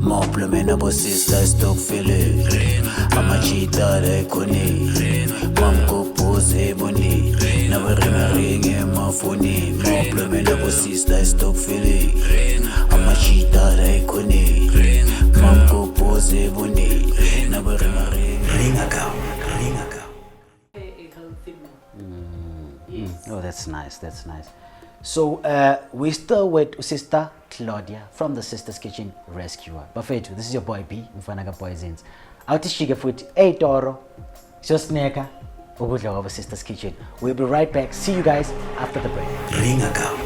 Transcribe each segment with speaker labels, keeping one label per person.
Speaker 1: Moplemena bo sister stock feeling amachita de koni mamko pose boni na ring emafoni moplemena bo sister stock feeling amachita de koni mamko pose boni na ring account. Oh, that's nice. So we still with Sister Claudia from the Sisters Kitchen Rescuer. Bafethu, this is your boy B, Mfanaga Poisons. Awutishike futhi eyitoro siyosneka ukudla kwabo Sisters Kitchen. We'll be right back. See you guys after the break. Ring account.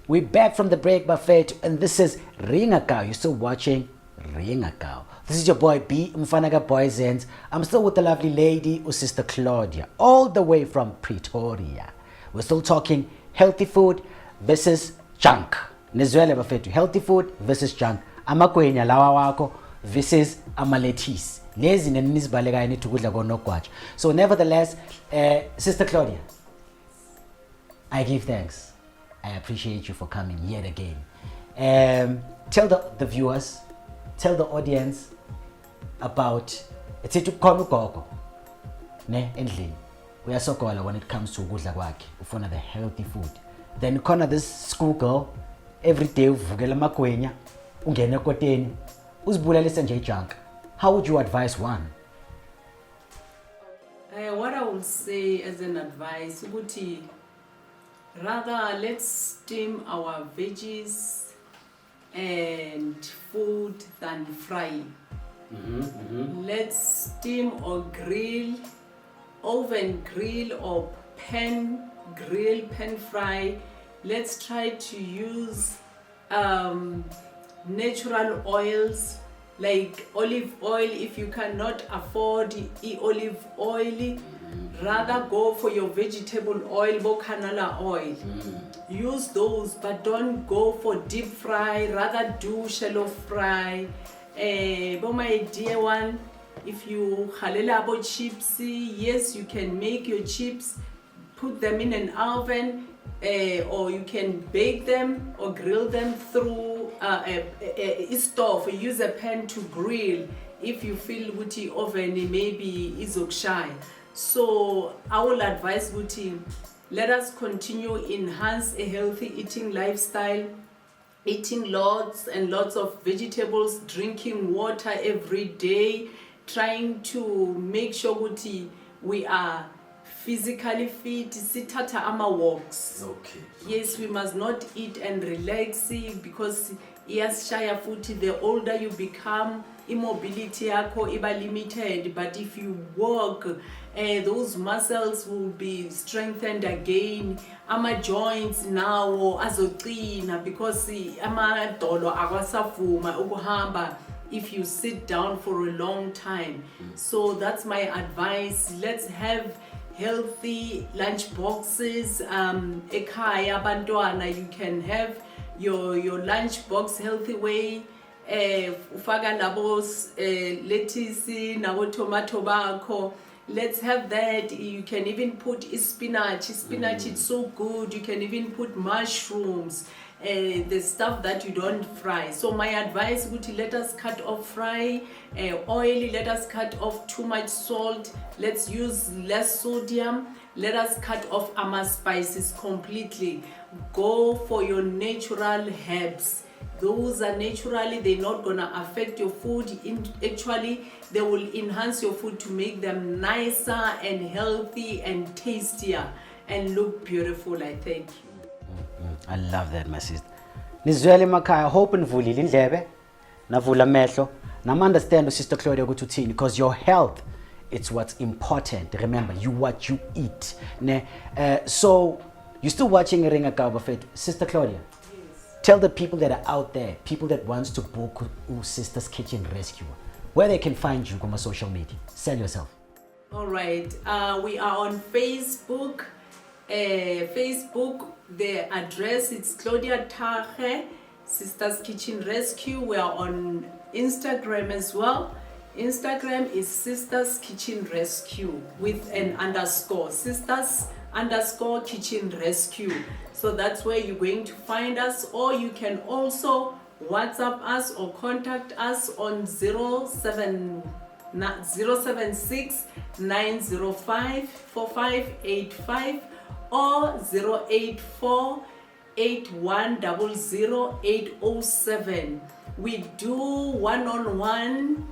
Speaker 1: We're back from the break, Bafethu, and this is Ring Account. You're still watching Ring Account. This is your boy B, Mfanaga Poisons. I'm still with the lovely lady, Sister Claudia, all the way from Pretoria. We're still talking healthy food versus junk. Nizwele bafethu, healthy food versus junk. Amakwenya lawa wako versus amalethisi. Lezi nenizbaleka yini tukudla konogwaja. So nevertheless, Sister Claudia, I give thanks. I appreciate you for coming yet again. Tell the viewers, tell the audience about it's khona ugogo ne endlini uyasogola when it comes to ukudla kwakhe ufuna the healthy food. Then khona this schoolgirl every day uvukela amagwenya ungena ekoteni uzibulalise nje junk. How would you advise one?
Speaker 2: What I would say as an advice, ukuthi rather let's steam our veggies and food than fry. Let's steam or grill, oven grill or pan grill, pan fry. Let's try to use natural oils like olive oil. If you cannot afford olive oil, rather go for your vegetable oil, canola oil. Use those, but don't go for deep fry, rather do shallow fry. But my dear one, if you halela about chips, yes, you can make your chips, put them in an oven, or you can bake them or grill them through a stove. Use a pan to grill if you feel the oven maybe is shy. So I will advise Guti, let us continue enhance a healthy eating lifestyle, eating lots and lots of vegetables, drinking water every day, trying to make sure Guti we are physically fit, sitata ama walks.
Speaker 1: Okay.
Speaker 2: Yes, we must not eat and relax because yes, shaya futhi, the older you become, immobility yako iba limited, but if you walk, those muscles will be strengthened again. Ama joints now azoqina because ama dolo akwasavuma ukuhamba if you sit down for a long time. So that's my advice. Let's have healthy lunch boxes. Ekhaya bantwana, you can have your lunch box healthy way. Ufaka nabo lettuce nabo tomato bakho. Let's have that. You can even put spinach. Spinach is so good. You can even put mushrooms. The stuff that you don't fry. So my advice would be, let us cut off fry oil, let us cut off too much salt, let's use less sodium, let us cut off our spices completely. Go for your natural herbs. Those are naturally, they're not gonna affect your food. Actually, they will enhance your food to make them nicer and healthy and tastier and look beautiful. I thank you.
Speaker 1: I love that, my sister. Nizwele makhaya, hope nivulile indlebe, navula amehlo, nama understand Sister Claudia ukuthi uthini, because your health, it's what's important. Remember, what you eat. So you're still watching Ring Account Bafethu. Sister Claudia, yes. Tell the people that are out there, people that wants to book Sisters Kitchen Rescuer, where they can find you on social media. Sell yourself.
Speaker 2: All right, we are on Facebook. The address is Claudia Thage, Sisters Kitchen Rescue. We are on Instagram as well. Instagram is Sisters Kitchen Rescue with an underscore. Sisters underscore Kitchen Rescue. So that's where you're going to find us, or you can also WhatsApp us or contact us on 076 905 4585 or 084 8100 We do one-on-one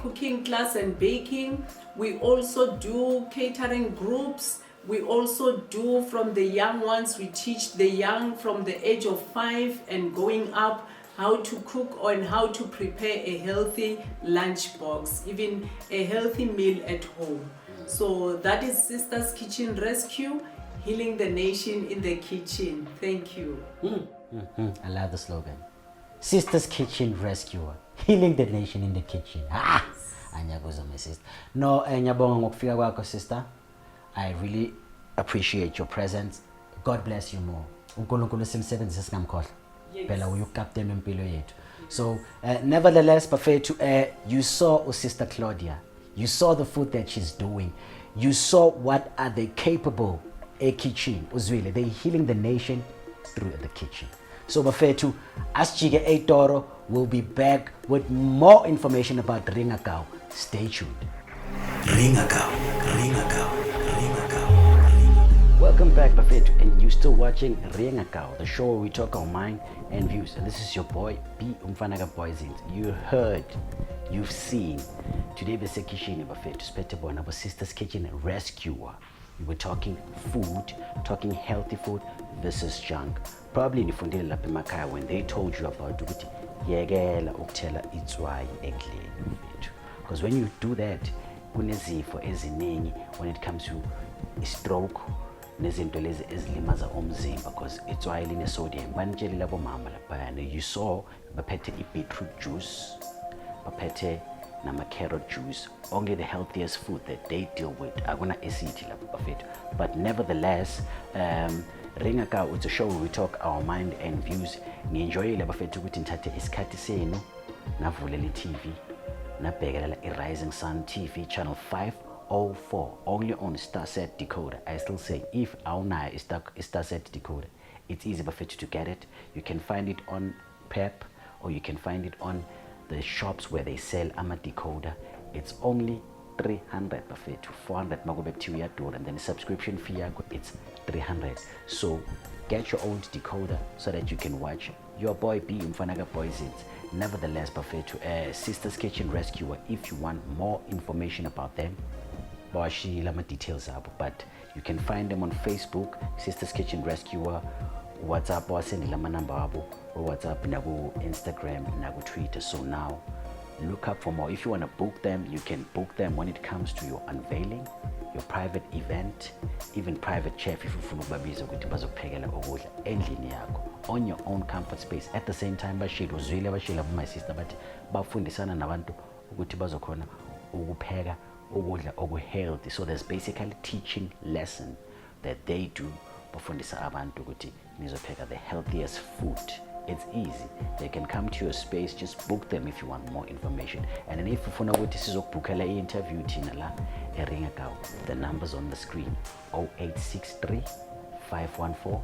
Speaker 2: cooking class and baking. We also do catering groups. We also do from the young ones. We teach the young from the age of 5 and going up how to cook and how to prepare a healthy lunch box, even a healthy meal at home. So that is Sisters Kitchen Rescue, healing the nation in the kitchen. Thank you.
Speaker 1: I love the slogan. Sisters Kitchen Rescuer, healing the nation in the kitchen. Anyabuza, my sister. No, nyabonga ngokufika kwakho, sister. I really appreciate your presence. God bless you more. uNkulunkulu simsebenzise singamkhohlwa. Phela uyukapteni wempilo yethu. So, nevertheless, Bafethu, you saw Sister Claudia. You saw the food that she's doing. You saw what are they capable kitchen. Uzwile, they're healing the nation through the kitchen. So Bafethu, Asjige Eitoro will be back with more information about Ringakao. Stay tuned. Ringakao, Ringakao, Ringakao. Welcome back, Bafethu, and you're still watching Ringakao, the show where we talk our mind and views. And this is your boy, B. Umfanaga Boyzins. You heard, you've seen. Today, Besekishini Bafethu, Spetebo, our Sisters Kitchen Rescuer. We were talking food, talking healthy food versus junk. Probably nifundile lapha emakhaya when they told you about ukuthi yekela ukuthela itswayi endlini mfethu. Because when you do that, kunezifo eziningi when it comes to stroke nezinto lezi ezilimaza umzimba, because itswayi line sodium. Banitshele labo mama laphayana, you saw baphethe beetroot juice, baphethe nama carrot juice, only the healthiest food that they deal with. Akuna acid lapho bafethu. But nevertheless, Ringakao, it's a show where we talk our mind and views. Ngienjoyile bafethu ukuthi nithathe isikhathi senu navulela TV, nabhekelela iRising Sun TV channel 504, only on StarSat decoder. I still say, if awunayo StarSat decoder, it's easy bafethu to get it. You can find it on PEP, or you can find it on the shops where they sell ama decoder. It's only 300 bafethu, 400 makube kuthiwa iyadura, and then the subscription fee yakho it's 300. So get your own decoder so that you can watch your boy B Umfanaga Boyzins. Nevertheless, bafethu, Sisters Kitchen Rescuer, if you want more information about them, bashila ma details abo, but you can find them on Facebook, Sisters Kitchen Rescuer. WhatsApp wasendela amanamba abo, or WhatsApp naku Instagram naku Twitter. So now look up for more. If you want to book them, you can book them when it comes to your unveiling, your private event, even private chef if ufuna ukubabiza ukuthi bazokuphekela ukudla endlini yakho on your own comfort space. At the same time, bashilo uzwile bashila my sister bathi bafundisana nabantu ukuthi bazokhona ukupheka ukudla okuhealthy. So there's basically teaching lesson that they do, bafundisa abantu ukuthi nizopheka the healthiest food. It's easy. They can come to your space. Just book them if you want more information. And then if you want to sizokubukela i-interview thina la eRingakao, the numbers on the screen: 0863 514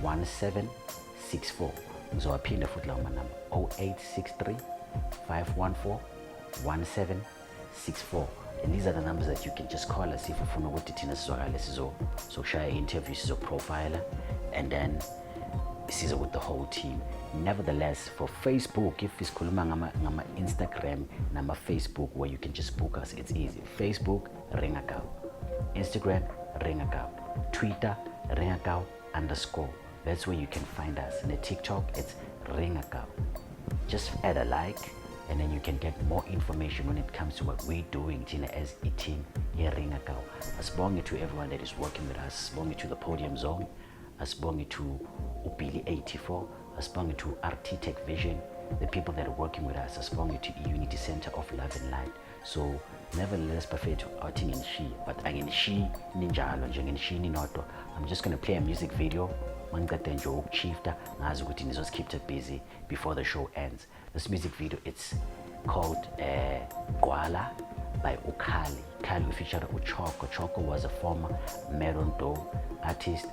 Speaker 1: 1764. Ngizowaphinda futhi lawo manamba: 0863 514 1764. And these are the numbers that you can just call us if you want to thina sizwakale sizoshaya i-interview, sizoprofiler, and then siza with the whole team. Nevertheless, for Facebook, if isikhuluma ngama Instagram nama Facebook, where you can just book us, it's easy. Facebook Ringakao, Instagram Ringakao, Twitter Ringakao_. That's where you can find us. And the TikTok, it's Ringakao. Just add a like, and then you can get more information when it comes to what we're doing as a team here at Ringakao. Asibonge to everyone that is working with us. Asibonge to the Podium Zone. Asibonge to Ubili 84. Asibonge to RT Tech Vision, the people that are working with us. Asibonge to Unity Center of Love and Light. So nevertheless, bafethu, outing in she, but angin she ninjalo njengin she ninodwa. I'm just going to play a music video. Mangiqede nje ukuchifta ngazi ukuthi nizoskeep it busy before the show ends. This music video, it's called Gwala by Ukali. Kali featured Uchoko. Choko was a former Merondo artist.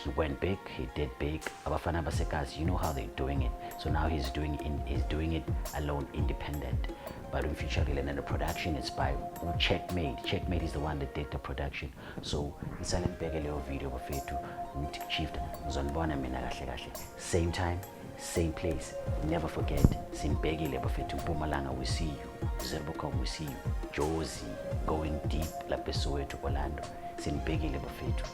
Speaker 1: He went big, he did big. Abafana Basekas, you know how they're doing it. So now he's doing it alone, independent. But in future, and the production is by Checkmate. Checkmate is the one that did the production. So it's a little video bafethu chief ngizonibona mina kahle kahle. Same time, same place. Never forget, simbekile bafethu Mpumalanga, we see you. Zerbuka, we see you. Josie, going deep lapha eSoweto Orlando. Simbekile bafethu.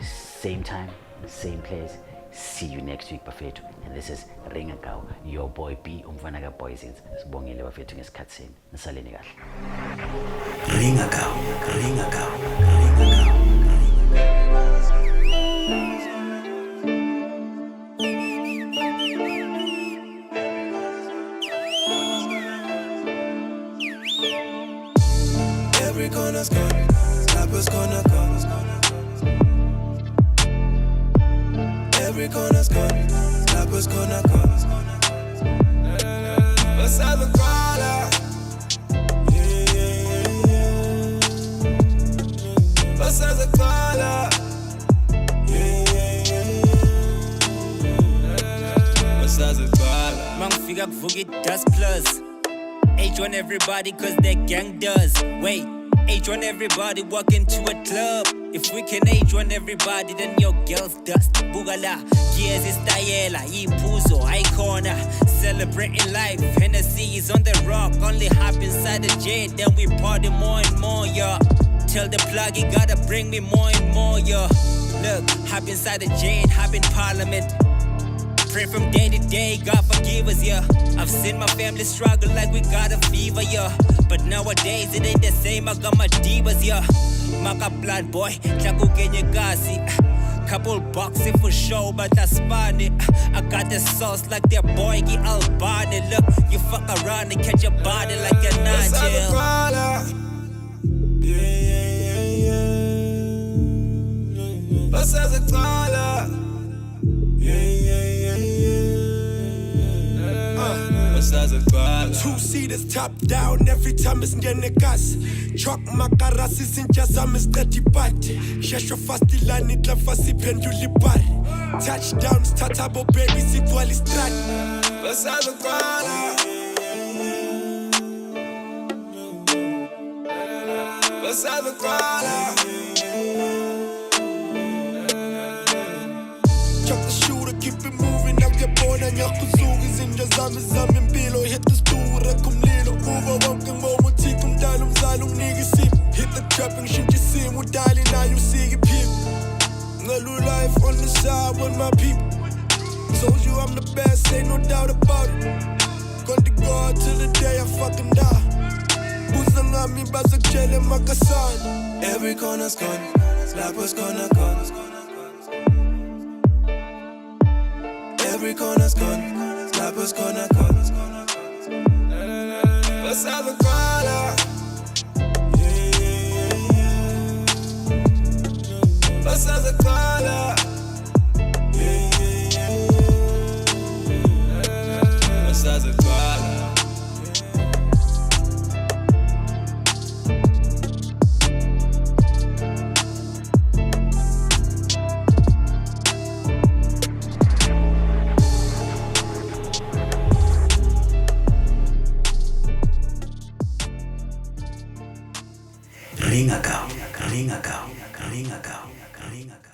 Speaker 1: Same time, same place. See you next week bafethu. And this is Ringakao, your boy B umfana ka Boysens. Sibongile bafethu ngesikhathi senu. Nisaleni kahle. Ringakao, Ringakao, Ringakao.
Speaker 3: Every corner's gone, rappers gonna come. Every corner's gone, rappers gonna come. Let's have a crawler. Yeah, yeah, yeah. Let's have a crawler. Yeah, yeah, yeah. Let's have a crawler.
Speaker 4: Man, figure forget dust plus. H1 everybody cause that gang does. Wait, H1 everybody walk into a club. If we can H1 everybody, then your girls dust. Bugala, gears is Diela, Ipuzo, Icona. Celebrating life, Hennessy is on the rock. Only hop inside the jet, then we party more and more, yeah. Tell the plug he gotta bring me more and more, yeah. Look, hop inside the jet, hop in parliament. Pray from day to day, God forgive us, yeah. I've seen my family struggle like we got a fever, yeah. But nowadays it ain't the same, I got my divas, yeah. Maka blood boy, Chaku Kenya Gazi. Couple boxing for show, but that's funny. I got the sauce like their boy, get Albani. Look, you fuck around and catch your body like a
Speaker 3: Let's have a
Speaker 4: Nigel.
Speaker 3: crawler. Yeah, yeah, yeah, yeah. Let's have a crawler. Yeah, yeah, yeah, yeah. Let's have a crawler.
Speaker 5: Two-seaters top down every time it's ngenegas. Truck makarasi sinja zami steady bat. Shesho fast ilani tla fast iphendula ibhari. Touchdowns tatabo baby sigcwala istrat.
Speaker 3: Let's have a crawler. Let's have a crawler.
Speaker 5: Chuck the shooter, keep it moving. Nakuyabona ngiyakuzuka izinto zami impilo. Hit the stool, kumlilo. Uba wonke ngoba uthixo umdala umzali unginike isipho. Hit the trap ngishintsha isimo udali nayo usika iphimbo. Ngelu life on the side with my people. Told you I'm the best, ain't no doubt about it. Gonna go till the day I fucking die. Buza ngami bazakutshele makasana.
Speaker 3: Every corner's gone, rappers gonna come. Every corner's gone, rappers gonna come. Let's have a crawler. Yeah, yeah, yeah. Let's have a crawler. Yeah, yeah, yeah. Let's have a crawler.
Speaker 1: Ringakao, Ringakao, Ringakao, Ringakao.